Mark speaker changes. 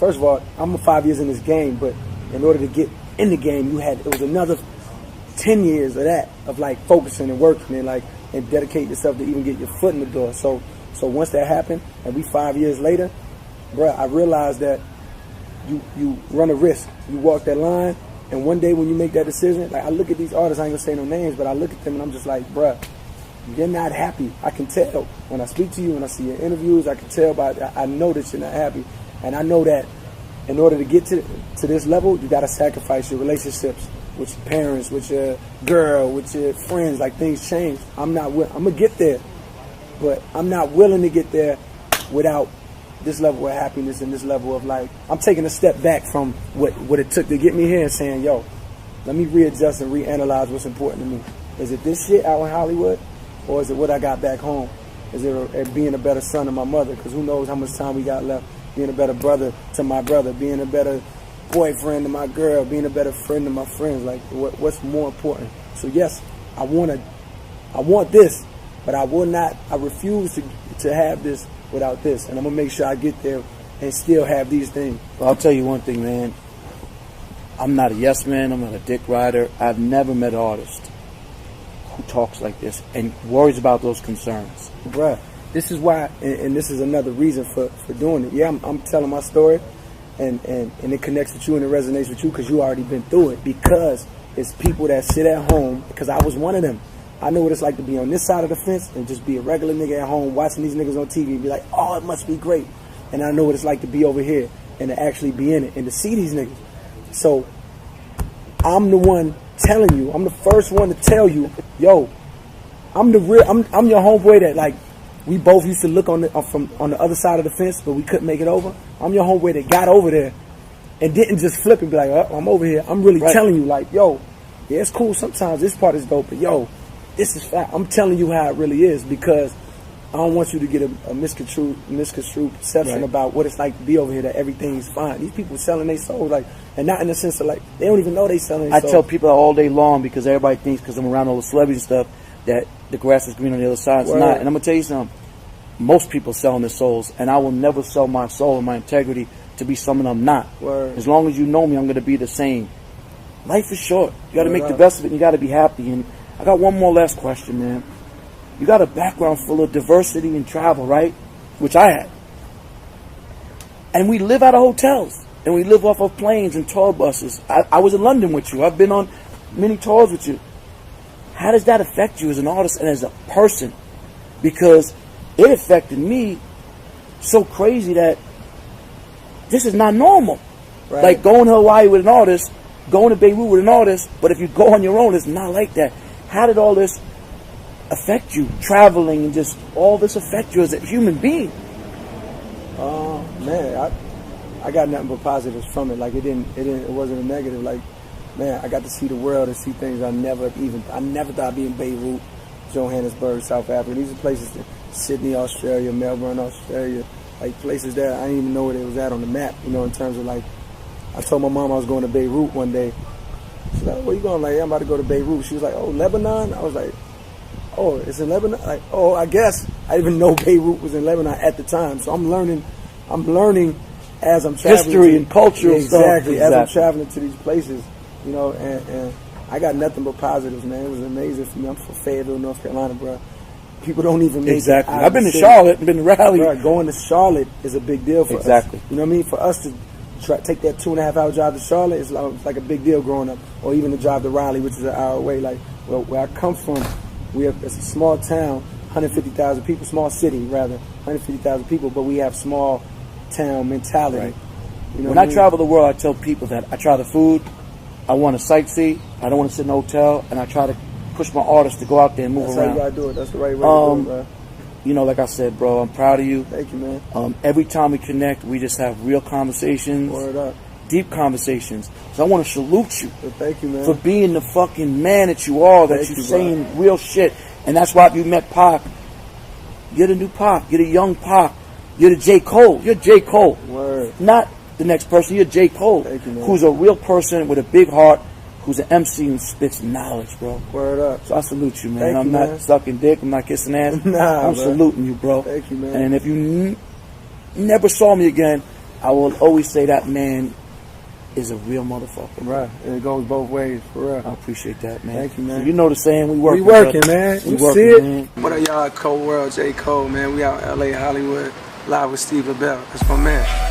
Speaker 1: first of all, I'm 5 years in this game, but in order to get in the game, it was another 10 years of that, of like focusing and working and dedicate yourself to even get your foot in the door. So once that happened, and we 5 years later, bruh, I realized that you run a risk. You walk that line, and one day when you make that decision, like I look at these artists, I ain't gonna say no names, but I look at them and I'm just like, bruh, you're not happy. I can tell when I speak to you, when I see your interviews, I can tell I know that you're not happy. And I know that in order to get to this level, you gotta sacrifice your relationships with your parents, with your girl, with your friends. Like, things change. I'm gonna get there, but I'm not willing to get there without this level of happiness and this level of like, I'm taking a step back from what it took to get me here and saying, yo, let me readjust and reanalyze what's important to me. Is it this shit out in Hollywood, or is it what I got back home? Is it being a better son to my mother? Because who knows how much time we got left. Being a better brother to my brother, being a better boyfriend to my girl, being a better friend to my friends. Like, what's more important? So yes, I want this, but I refuse to have this without this. And I'm gonna make sure I get there and still have these things.
Speaker 2: Well, I'll tell you one thing, man. I'm not a yes man, I'm not a dick rider. I've never met an artist who talks like this and worries about those concerns.
Speaker 1: Bruh, this is why, and this is another reason for doing it. Yeah, I'm telling my story, and it connects with you and it resonates with you because you already been through it. Because it's people that sit at home, because I was one of them. I know what it's like to be on this side of the fence and just be a regular nigga at home watching these niggas on TV and be like, oh, it must be great. And I know what it's like to be over here and to actually be in it and to see these niggas. So I'm the one telling you, I'm the first one to tell you, yo, I'm your homeboy that, like, we both used to look on the other side of the fence, but we couldn't make it over. I'm your homeboy that got over there and didn't just flip and be like, oh, I'm over here. I'm really telling you, like, yo, yeah, it's cool sometimes, this part is dope, but yo, this is fact. I'm telling you how it really is, because I don't want you to get a misconstrued perception about what it's like to be over here, that everything's fine. These people selling their souls, like, and not in the sense of like, they don't even know they selling their souls.
Speaker 2: I tell people all day long, because everybody thinks, because I'm around all the celebrities and stuff, that the grass is green on the other side. It's not. And I'm going to tell you something. Most people selling their souls, and I will never sell my soul and my integrity to be someone I'm not. As long as you know me, I'm going to be the same. Life is short. You got to make the best of it, and you got to be happy. And I got one more last question, man. You got a background full of diversity and travel, right? Which I had. And we live out of hotels, and we live off of planes and tour buses. I was in London with you. I've been on many tours with you. How does that affect you as an artist and as a person? Because it affected me so crazy that this is not normal. Like going to Hawaii with an artist, going to Beirut with an artist, but if you go on your own, it's not like that. How did all this affect you, traveling, and just all this affect you as a human being?
Speaker 1: Man, I got nothing but positives from it. Like, it wasn't a negative. Like, man, I got to see the world and see things I never thought I'd be in Beirut, Johannesburg, South Africa. These are places that Sydney, Australia, Melbourne, Australia, like places that I didn't even know where they was at on the map, you know, in terms of like, I told my mom I was going to Beirut one day. She's like, where you going? Like, yeah, I'm about to go to Beirut. She was like, oh, Lebanon? I was like, oh, it's in Lebanon? Like, oh, I guess. I didn't even know Beirut was in Lebanon at the time. So I'm learning as I'm traveling.
Speaker 2: History and cultural stuff.
Speaker 1: Exactly, as I'm traveling to these places, you know, and I got nothing but positives, man. It was amazing for me. I'm from Fayetteville, North Carolina, bro. People don't even make it out
Speaker 2: I've been to Charlotte and been to Raleigh.
Speaker 1: Bro, going to Charlotte is a big deal for us. You know what I mean? For us to take that 2.5 hour drive to Charlotte is like a big deal growing up. Or even to drive to Raleigh, which is an hour away. Like, well, where I come from, it's a small town, 150,000 people, small city rather, 150,000 people, but we have small town mentality. You know
Speaker 2: when I travel the world, I tell people that I try the food, I want to sightsee, I don't want to sit in a hotel, and I try to push my artists to go out there and move around.
Speaker 1: That's how you gotta do it. That's the right way to do it, bro.
Speaker 2: You know, like I said, bro, I'm proud of you.
Speaker 1: Thank you, man.
Speaker 2: Every time we connect, we just have real conversations.
Speaker 1: Word up.
Speaker 2: Deep conversations. So I want to salute you.
Speaker 1: Thank you, man.
Speaker 2: For being the fucking man that you are, that you're saying real shit. And that's why if you met Pac, you're the new Pac. You're the young Pac. You're the J. Cole. You're J. Cole.
Speaker 1: Word.
Speaker 2: Not the next person. You're J. Cole.
Speaker 1: Thank you, man.
Speaker 2: Who's a real person with a big heart, who's an MC and spits knowledge, bro.
Speaker 1: Word up.
Speaker 2: So I salute you, man.
Speaker 1: Thank
Speaker 2: I'm
Speaker 1: you,
Speaker 2: not
Speaker 1: man.
Speaker 2: sucking dick. I'm not kissing ass.
Speaker 1: Nah,
Speaker 2: I'm saluting you, bro.
Speaker 1: Thank you, man.
Speaker 2: And if you never saw me again, I will always say that man is a real motherfucker.
Speaker 1: Right. And it goes both ways, for real.
Speaker 2: I appreciate that, man.
Speaker 1: Thank you, man.
Speaker 2: So you know the saying, we working.
Speaker 1: We working, man.
Speaker 2: We
Speaker 1: You
Speaker 2: working,
Speaker 1: see it?
Speaker 2: man.
Speaker 1: What up, y'all? Cold World, J. Cole, man. We out in LA, Hollywood, live with Steve LaBelle. That's my man.